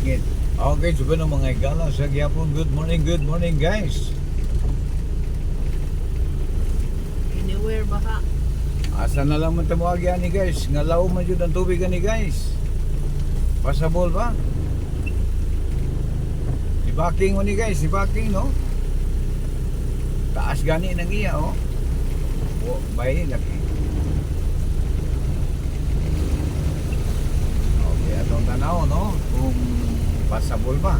Ngit. Okay, so ba ng mga igala sa gyapon? Good morning guys. Anywhere baka. Asa na lang man tamuagi ani guys, ngalaw man jud ang tubig ani guys. Pasabol ba? Ibaking mo ni guys, ibaking no. Taas gani nang iya oh. Oh, bay laki. Okay, atong tanaw no, kung pasabol ba.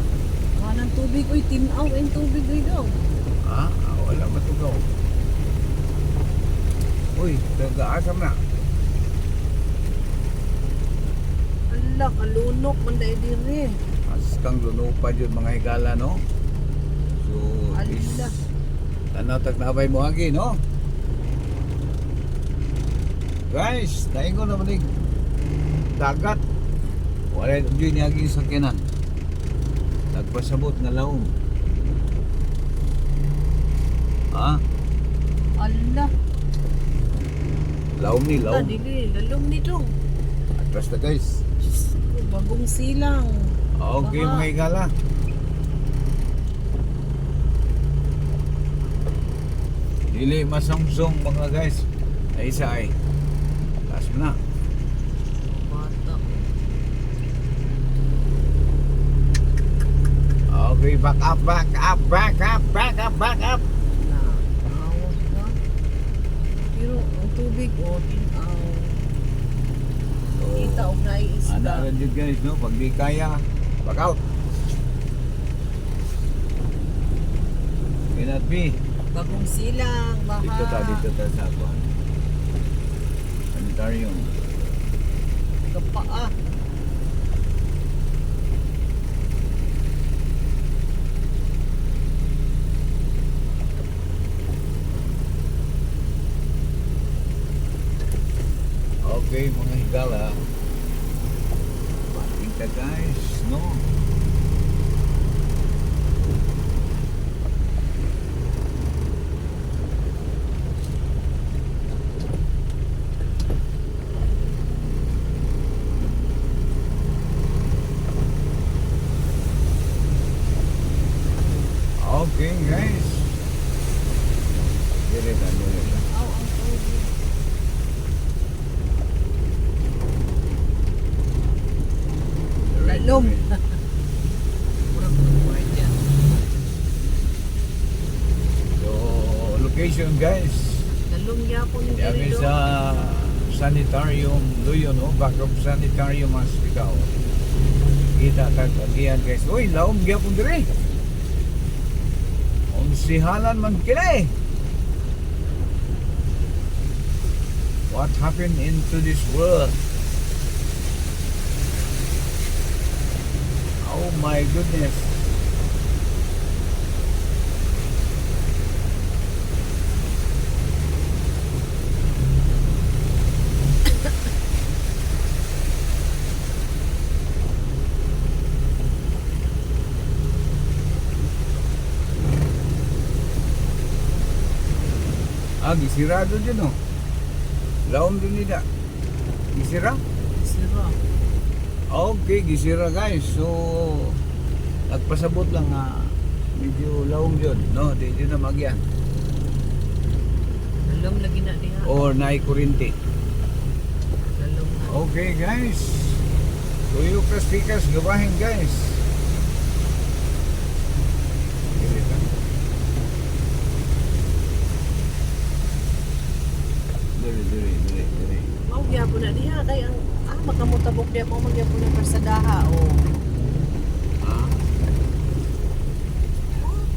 Walang tubig. Uy, tinaw ang tubig ay daw. Ha? Wala matugaw. Uy, taga-asam na. Ala, kalunok. Manday dire. As kang lunupa jud mga higala no. So, Ala. tanaw tag nabay mo agi no. Guys, naingon naman ni dagat. Wala jud ni agi sakyanan. Nagpasabot nga laom. Ha? Ala. Laom ni laom. Dili, lalong nito. Atras na guys. Bagong silang. Okay Baka. mga higala. Dili masungsong mga guys. Ay isa ay. Taas mo na. Bata. Okay, back up. Na, awas ka. Pero ang tubig, oh, tinaw. Kita og naiisda. Ana rin yun guys, no? Pag di kaya, back out. Cannot be. Bagong silang, baka. Dito ta sa kuhan. Sanitarium. Kapaa. Okay, mga higala. Pating ka guys, no? Okay guys. Dire na. Aw, ang tubig. Lalom. Murag buhay dyan. So, location guys. Lalom yapon yung Kami dito. sa Sanitarium Luyon, no? Backup Sanitarium Hospital. Kita tag-agian guys. Uy, laom gyapon dire. Sihalan man kila eh. What happened into this world? Oh my goodness. Gisirado din oh. Laom din nila. Gisira? Sira. Okay, gisira guys. So, nagpasabot lang medyo laom yun. No, di na magyan. Lalom lagi na diha. Or naikurinte. Lalom na. Okay guys. Tuyo kas gawahin guys. Diri. Mau gyapon na diha kay ang makamutabok diha mo magyapon na persadaha oh. Ah.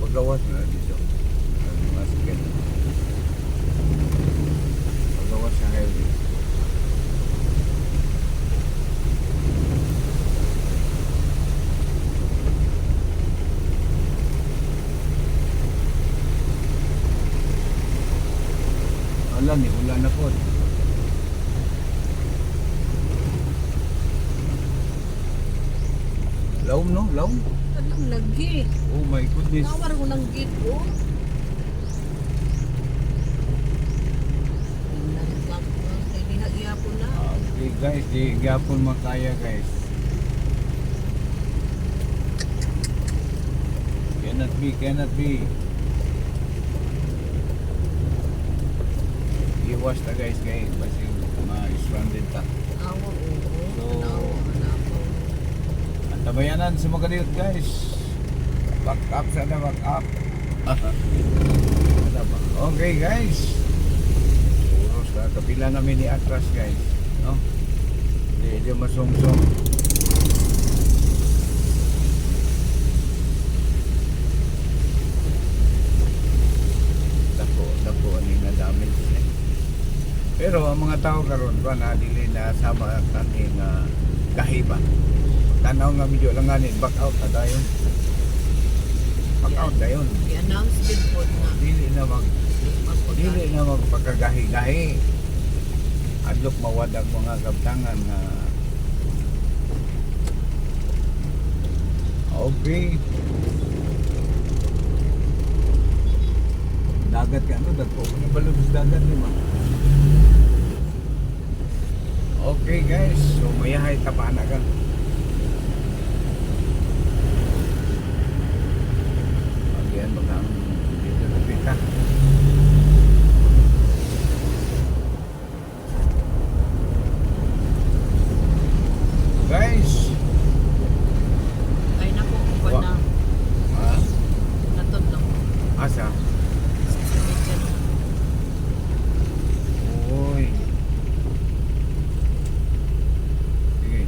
Pagawas na dito. Masukin. Pagawas na kayo dito. Ulan eh, ulan na po. Laom no? Laom? Alam lagi. Oh my goodness. Nawar ko ng gate oh. Okay guys, di gapon makaya guys. Cannot be, cannot be. Iwas ta guys kay basi ma-stranded ta. Awa, oo. So- Awa, anak. Ang tabayanan sa mga kaniyot guys. Back up sana, back up. Ano ba? Okay guys. Puro sa kapila namin ni Atras guys. No? Hindi masumsum. Dako ani nga damage. Pero ang mga tao karon ba na dili na sama kani nga gahi ba. Tanaw nga medyo lang ganin back out na dayon. Back out dayon. I-announce din po na. Dili na Magpagpagay. magpakagahi-gahi. Adlok mawad ang mga kabtangan nga okay. Dagat ka ano, dagpo ko na balon sa dagat di ba? Okay guys, so mayahay tapana ka. Again, baka dito na pita. Guys, Ay na po, Wa- na. ha? Natod na po. Asa? Susunod ka na. Uy. Sige.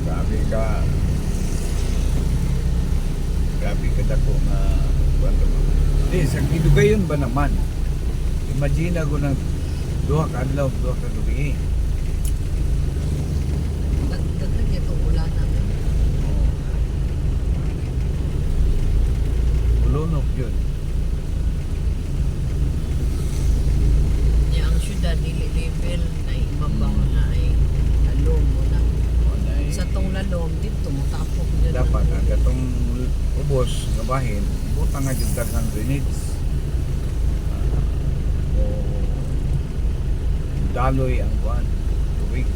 Grabe ka. Grabe ka dako nga kwento mo. Di, sa gidugayon ba naman? Imagine ako ng duha ka adlaw, duha ka gabi. Dagdag itong ulan namin. Ulunok yun. Niya ang syudad, dili level na ibabaw na ay lalom mo na. Walay. Sa tong lalom, dito mo tapok dyan. Dapat ang gatong ubos nga bahin, butang nga jud daghang drainage. O daloy ang kuan tubig.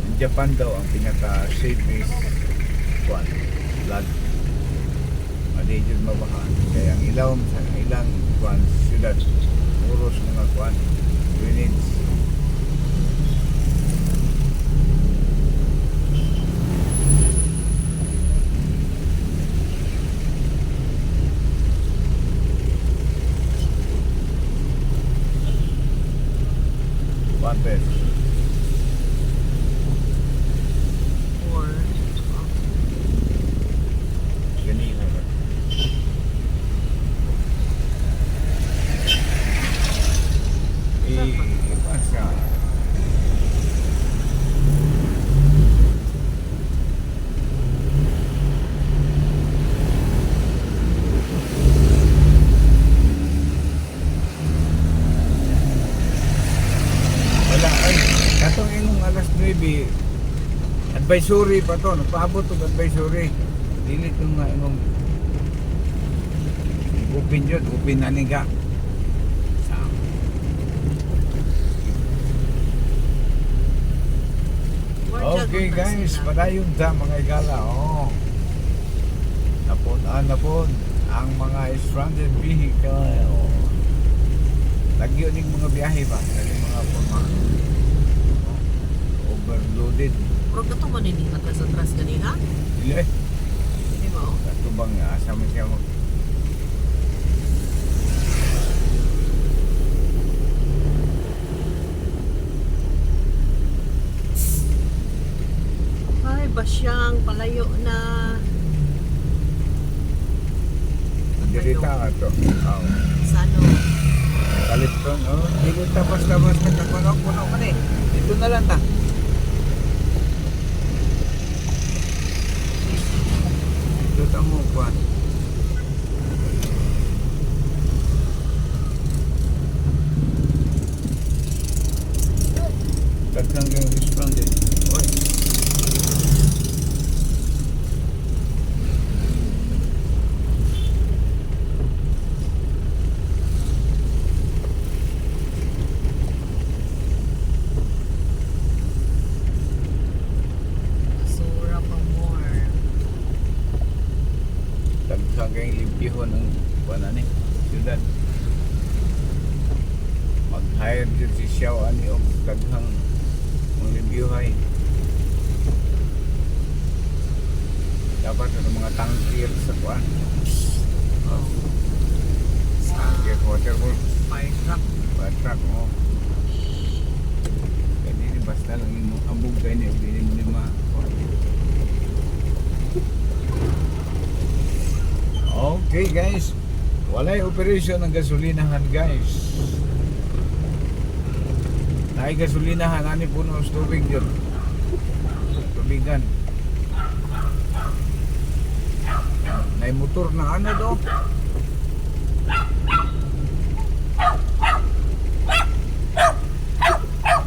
Ang Japan daw ang pinaka safest kuan land. Mali jud mabahan. Kaya ang ilawom sa ilang kuan syudad, puros mga kuan drainage. Water. Or, Ganina ba? Ipasa. Wala ay katong imong alas 9 advisory pa to, nagpaabot og advisory. Dili to nga imong upin yun, upin na niga. Sa okay guys, padayon ta mga igala. Oh. Napon ang mga stranded vehicle. Oh. Lagyo ning mga biyahe ba? Ning mga forma. Oh. Overloaded. Pero ito man ini atras-atras gani ha? Dili eh. Di ba? Ito bang asa mo siya mo? Ay, basyang palayo na. Dirita ka to. Oh. Sa ano? Kalipton. Oh. Dili tapos-tapos na kakuno-kuno ka ni. Dito na lang ta. Dito ta mo kuan. Daghang kang responded. Oy. limpyuhon ang wala ni syudad. Mag-hire dyan si Xiao ani og daghang mga limpyuhay. Dapat ano mga tangkir sa kuan. Oh. Tangkir water works. Fire truck. Fire truck, oh. Kaya di basta lang yung ambog kayo niya, hindi mo niya Okay guys, walay operasyon ng gasolinahan guys. Naay gasolinahan, ani puno sa tubig yun. Tubigan. Naay motor na ano do?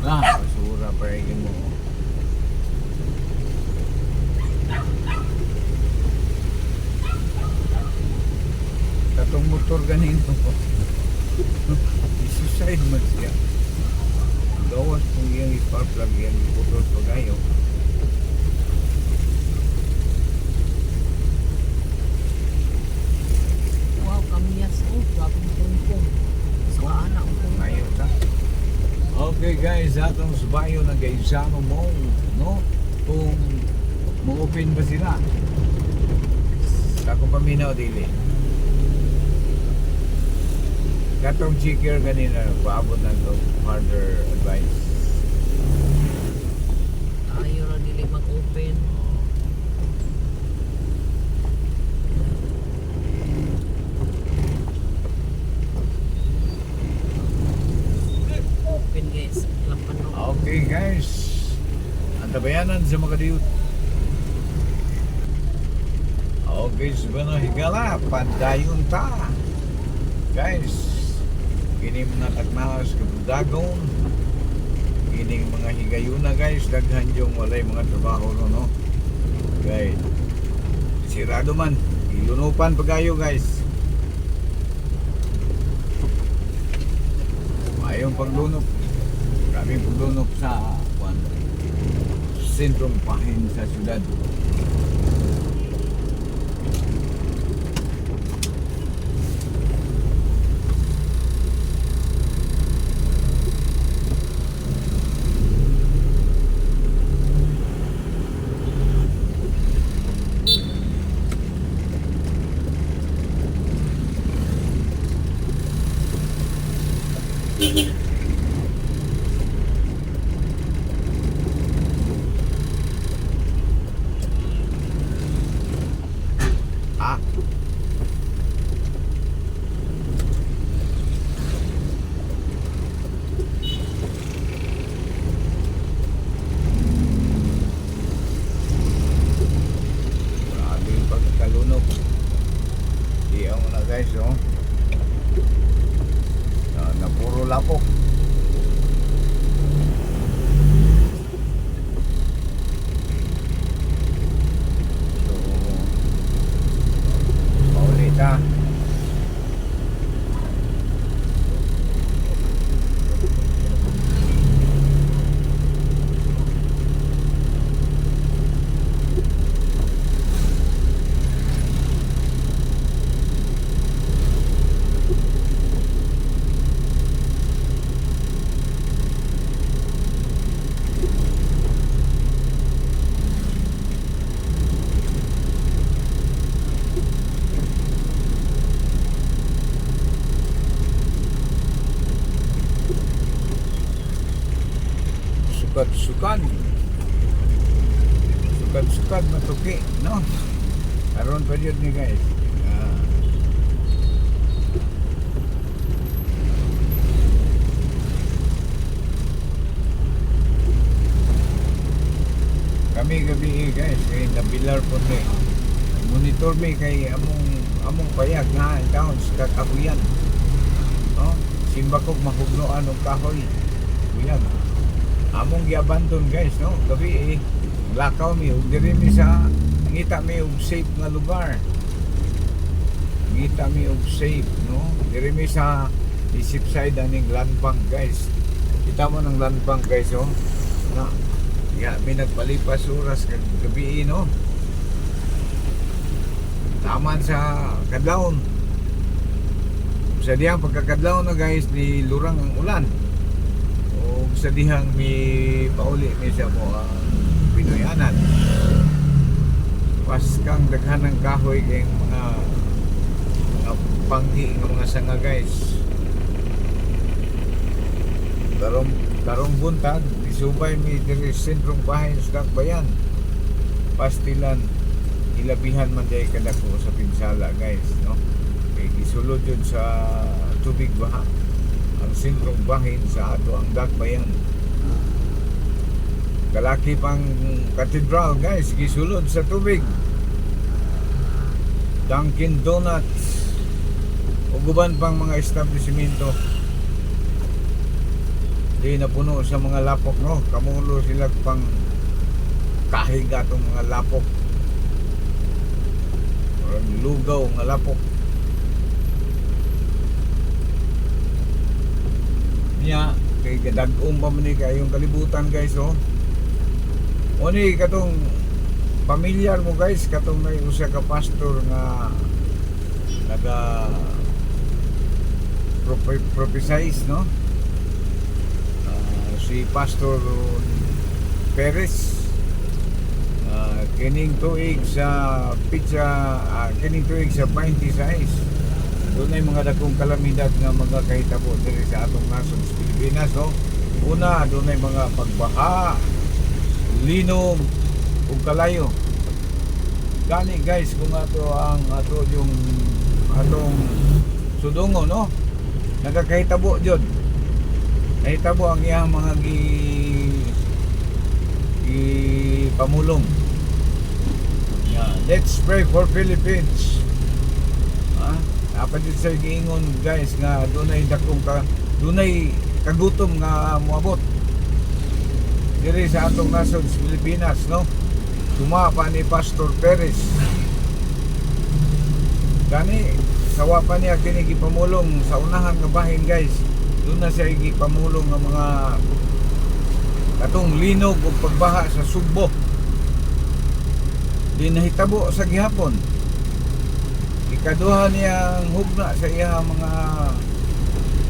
Basura pa rin mo. Tatong motor ganito po. Isuicide man siya. Gawas kung iyang spark plug, iyang iputol pagayo. Wow, kamiyas. Oh, grabe yung pungpong. Sa anak ko. Ngayon ta. Okay guys, atong subayo na gaisano mo, no? Kung mo-open ba sila? Sa akong paminaw dili. Katong checker kanina, paabot na ito further advice. Ayaw na dili mag-open. Open guys. Lapan no. Okay guys, ang tabayanan sa Makadiyot. Okay, subano higala, padayon ta. Guys, kini mga tagnaos kabudagon, kini mga higayuna guys, daghan yung walay mga trabaho no. Guys, sirado man, ilunupan pagayo guys. Mayong paglunok, maraming paglunok sa sentrong pahin sa syudad. Ah. Grabe yung pagkalunok. Iyaw mo na guys, oh. Na puro lapok. So, paulit ah. Sukat-sukat sukat-sukat matuki, no? Karon pa yun ni guys. Kami gabi guys, kay nabilar po ni monitor mi kay among payag na taon sa kakahuyan, no? Simba kog mahugnoan og kahoy kuyan. Among gi-abandon guys, no? Gabi lakaw mi ug diri mi sa ngita mi og safe nga lugar. Ngita mi og safe, no? Diri mi sa isip side aning land bank guys. Kita mo ng land bank guys, oh. Na mi nagpalipas oras kag gabi, no? Taman sa kadlawon. Sa diyang pagkakadlawon na guys, ni lurang ang ulan. O sa dihang mi pauli mi sa mo ang Pinoyanan. Pas kang daghan ng kahoy kay mga panggi ng mga sanga guys. Karong buntag isubay mi diri sa sentrong bahay sa Dakbayan. Pastilan ilabihan man day kadako sa pinsala guys, no? Kay gisulod yun sa tubig baha ang sentrong bahin sa ato ang Dakbayan. Kalaki pang katedral guys gisulod sa tubig. Dunkin Donuts ug uban pang mga establishmento di napuno sa mga lapok, no? Kamulo sila pang kahig atong mga lapok or lugaw nga lapok niya kay gadag-om pa man ni kayong kalibutan guys, oh. Oni katong pamilyar mo guys, katong may usa ka pastor nga naga prophesize, no? Si Pastor Perez, kining tuig sa pizza, kining tuig sa 26 doon ay mga dagkong kalamidad nga mga kahitabo diri sa atong nasod sa Pilipinas, no? Una, doon ay mga pagbaha, linog ug kalayo. Gani guys, kung ato yung atong sudungo, no? Nagakahitabo jud. Nahitabo ang iyang mga pamulong. Yeah, let's pray for Philippines. Dapat din sa giingon guys nga dunay dakong dunay kagutom nga moabot diri sa atong nasod sa Pilipinas, no? Sumapa ni Pastor Perez. Gani sawa pa niya kini gipamulong sa unahan nga bahin guys. Doon na siya gipamulong ng mga katong linog o pagbaha sa Sugbo. Di nahitabo sa gihapon. Ikaduha niyang hugna sa iya mga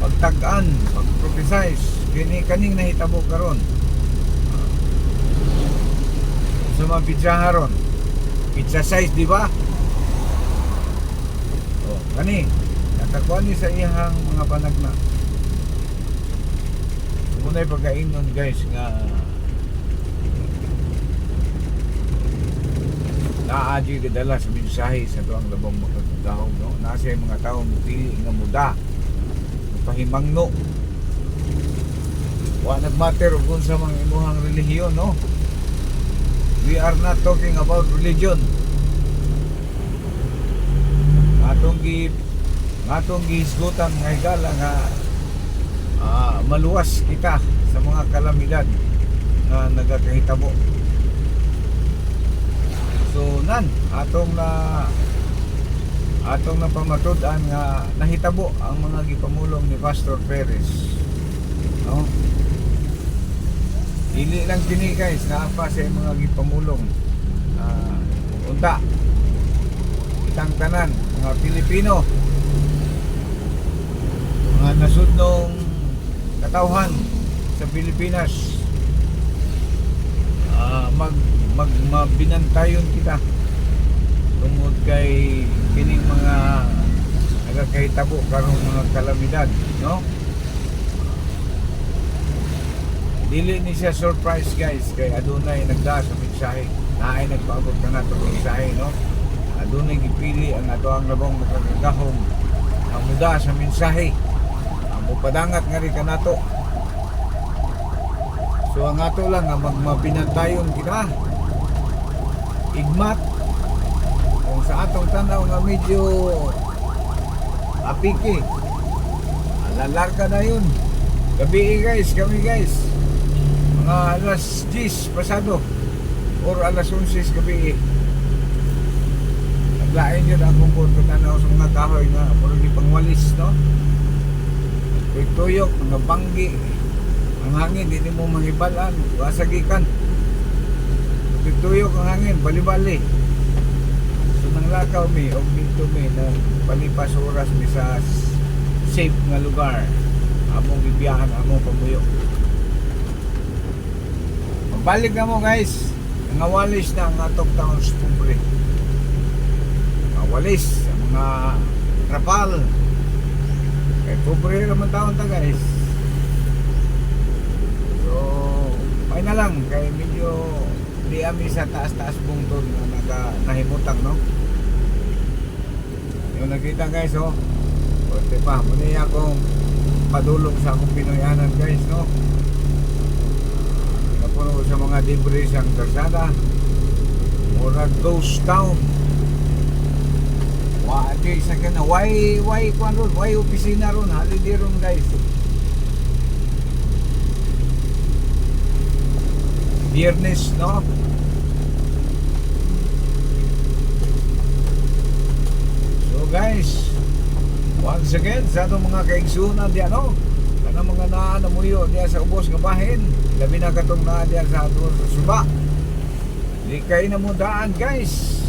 pagtag-an, pag-prophesize. Kaning nahitabo karon. Sa mga pizza ron. Pizza size, di ba? Oh, kani natakuan ni sa iyang mga panagna. Muna'y pagkaingon guys nga naadyo kadala sa mensahe sa tuang labang makagahong, no? Nasa yung mga taong pili nga muda pahimangno wa nagmatter o kung sa mga imuhang relihiyon, no? We are not talking about religion. Atong gihisgutan nga higala nga maluwas kita sa mga kalamidad na nagakahitabo. So atong na pamatud-an nga nahitabo ang mga gipamulong ni Pastor Perez, no? Dili lang kini guys, naapa sa mga gipamulong unta itang tanan mga Pilipino, mga nasudnong katawhan sa Pilipinas, mabinantayon kita tungod kay kining mga nagakahitabo karong mga kalamidad, no? Dili ni siya surprise guys, kay adunay nagda sa mensahe, naay nagpaabot ka na itong mensahe, no? Adunay gipili ang ato ang labong makagagahom ang muda sa mensahe, ang mupadangat nga rin ka nato. So ang ato lang nga magmabinantayon kita, igmat kung sa atong tanaw nga medyo apiki, alalarga na yun gabi guys, kami guys mga alas 10 pasado or alas 11 gabi naglain yun ang kumpon tanaw sa mga kahoy nga puro di pangwalis, no? Tuyok, mga banggi ang hangin, hindi mo mahibalan, wasagikan. Tuyok ang hangin, bali-bali. So lakaw mi o dito mi na palipas oras mi sa safe nga lugar. Among ibiyahan, among pamuyo. Magbalik na mo guys. Nangawalis na ang atong taon sa pobre. Nangawalis ang mga trapal. Kay pobre naman taon ta guys. So, may na lang. Kay medyo di ami sa taas-taas bungtod na nahimutang, no? Yung nakita guys, oh. O, diba, muli akong padulong sa akong Pinoyanan guys, no? Napuno sa mga debris ang kalsada. Murag ghost town. Di sa kana why kwan ron, why opisina ron, holiday ron guys. Biyernes, no? So guys, once again sa atong mga kaigsunan diyan, no? Kana mga namuyo diya sa ubos nga bahin, labi na katong naa diya sa ato sa Suba. Di kay na mo daan guys.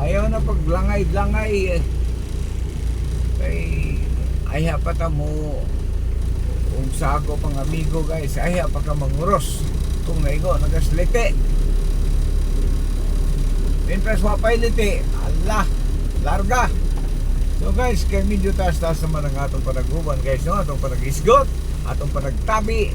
Ayaw na paglangay-langay. Kay ayaw pa ta mo kung sa ako pang amigo guys, ayaw pa ka manguros kung naigo nagaslite. Mientras wapay liti, Allah, larga. So guys, kay medyo taas-taas naman ang atong panaguban guys, no? Atong panag-isgot, atong panagtabi.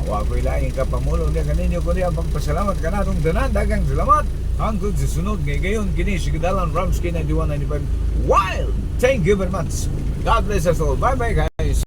Wakoy laing kapamulong niya kaninyo ko niya pagpasalamat ka na itong danan, dagang salamat hanggang sa sunod ngayon kini Sigdalan Ramsky 9195 Wild. Thank you very much. God bless us all. Bye bye guys.